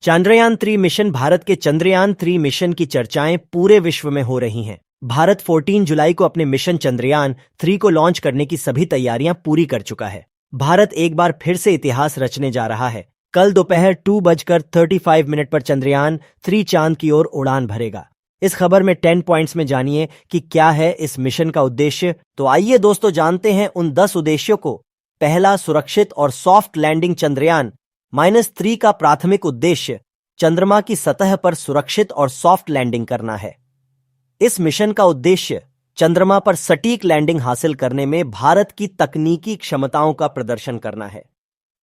Chandrayaan-3 mission. Bharat के Chandrayaan-3 mission की चर्चाएं पूरे विश्व में हो रही हैं। भारत 14 जुलाई को अपने मिशन चंद्रयान-3 को लॉन्च करने की सभी तैयारियां पूरी कर चुका है। भारत एक बार फिर से इतिहास रचने जा रहा है। कल दोपहर 2:35 पर चंद्रयान-3 चांद की ओर उड़ान भरेगा। इस खबर में 10 पॉइंट्स में जानिए कि क्या है इस मिशन का उद्देश्य। तो आइए दोस्तों जानते हैं उन 10 उद्देश्यों को। पहला, सुरक्षित और सॉफ्ट लैंडिंग। चंद्रयान-3 का प्राथमिक उद्देश्य चंद्रमा की सतह पर सुरक्षित और सॉफ्ट लैंडिंग करना है। इस मिशन का उद्देश्य चंद्रमा पर सटीक लैंडिंग हासिल करने में भारत की तकनीकी क्षमताओं का प्रदर्शन करना है।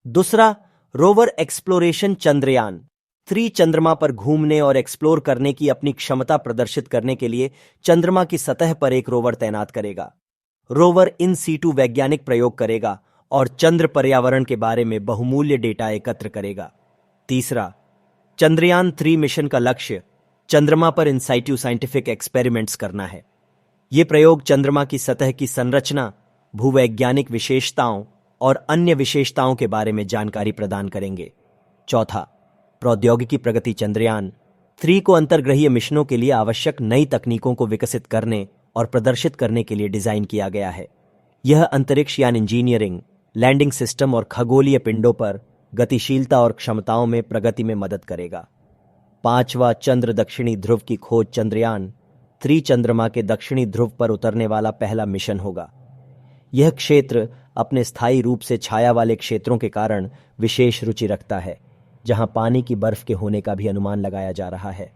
दूसरा, रोवर एक्सप्लोरेशन। चंद्रयान-3 चंद्रमा पर घूमने और एक्सप्लोर करने की अपनी क्षमता प्रदर्शित करने के लिए चंद्रमा की सतह पर एक रोवर तैनात करेगा। रोवर इन सीटू वैज्ञानिक प्रयोग करेगा और चंद्र पर्यावरण के बारे में बहुमूल्य डेटा एकत्र करेगा। तीसरा, चंद्रयान-3 मिशन का लक्ष्य चंद्रमा पर इन साइटू साइंटिफिक एक्सपेरिमेंट्स करना है। ये प्रयोग चंद्रमा की सतह की संरचना, भूवैज्ञानिक विशेषताओं और अन्य विशेषताओं के बारे में जानकारी प्रदान करेंगे। चौथा, प्रौद्योगिकी प्रगति। चंद्रयान-3 को अंतर्ग्रहीय मिशनों के लिए आवश्यक नई तकनीकों को विकसित करने और प्रदर्शित करने के लिए डिजाइन किया गया है। यह अंतरिक्ष यान इंजीनियरिंग, लैंडिंग सिस्टम और खगोलीय पिंडों पर गतिशीलता और क्षमताओं में प्रगति में मदद करेगा। पांचवा, चंद्र दक्षिणी ध्रुव की खोज। चंद्रयान-3 चंद्रमा के दक्षिणी ध्रुव पर उतरने वाला पहला मिशन होगा। यह क्षेत्र अपने स्थायी रूप से छाया वाले क्षेत्रों के कारण विशेष रुचि रखता है, जहां पानी की बर्फ के होने का भी अनुमान लगाया जा रहा है।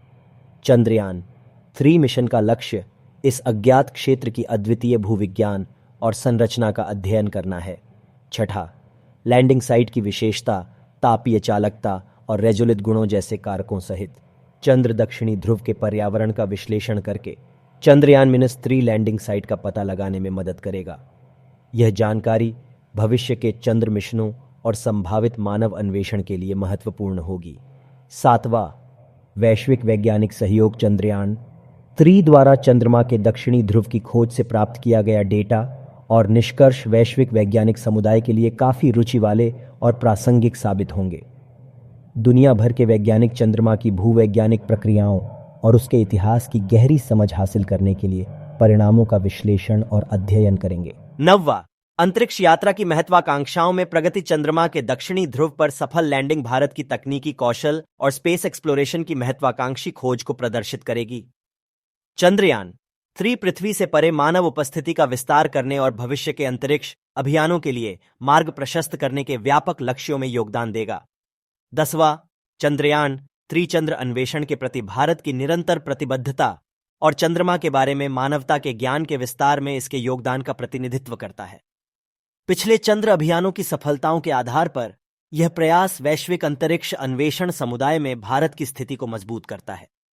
चंद्रयान-3 मिशन का लक्ष्य इस अज्ञात क्षेत्र की अद्वितीय भूविज्ञान और संरचना का अध्ययन करना है। छठा, लैंडिंग साइट की विशेषता, तापीय चालकता और रेजोलित गुणों जैसे कारकों सहित चंद्र दक्षिणी ध्रुव के पर्यावरण का विश्लेषण करके चंद्रयान-3 लैंडिंग साइट का पता लगाने में मदद करेगा। यह जानकारी भविष्य के चंद्र मिशनों और संभावित मानव अन्वेषण के लिए महत्वपूर्ण होगी। सातवां, वैश्विक वैज्ञानिक सहयोग। चंद्रयान-3 द्वारा चंद्रमा के दक्षिणी ध्रुव की खोज से प्राप्त किया गया डेटा और निष्कर्ष वैश्विक वैज्ञानिक समुदाय के लिए काफी रुचि वाले और प्रासंगिक साबित होंगे। दुनिया भर के वैज्ञानिक चंद्रमा की भूवैज्ञानिक प्रक्रियाओं और उसके इतिहास की गहरी समझ हासिल करने के लिए परिणामों का विश्लेषण और अध्ययन करेंगे। नौवां, अंतरिक्ष यात्रा की महत्वाकांक्षाओं में प्रगति। चंद्रमा के दक्षिणी ध्रुव पर सफल लैंडिंग भारत की तकनीकी कौशल और स्पेस एक्सप्लोरेशन की महत्वाकांक्षी खोज को प्रदर्शित करेगी। चंद्रयान-3 पृथ्वी से परे मानव उपस्थिति का विस्तार करने और भविष्य के अंतरिक्ष अभियानों के लिए मार्ग प्रशस्त करने के व्यापक लक्ष्यों में योगदान देगा। 10वां, चंद्रयान-3 चंद्र अन्वेषण के प्रति भारत की निरंतर प्रतिबद्धता और चंद्रमा के बारे में मानवता के ज्ञान के विस्तार में इसके योगदान का प्रतिनिधित्व करता है। पिछले चंद्र अभियानों की सफलताओं के आधार पर यह प्रयास वैश्विक अंतरिक्ष अन्वेषण समुदाय में भारत की स्थिति को मजबूत करता है।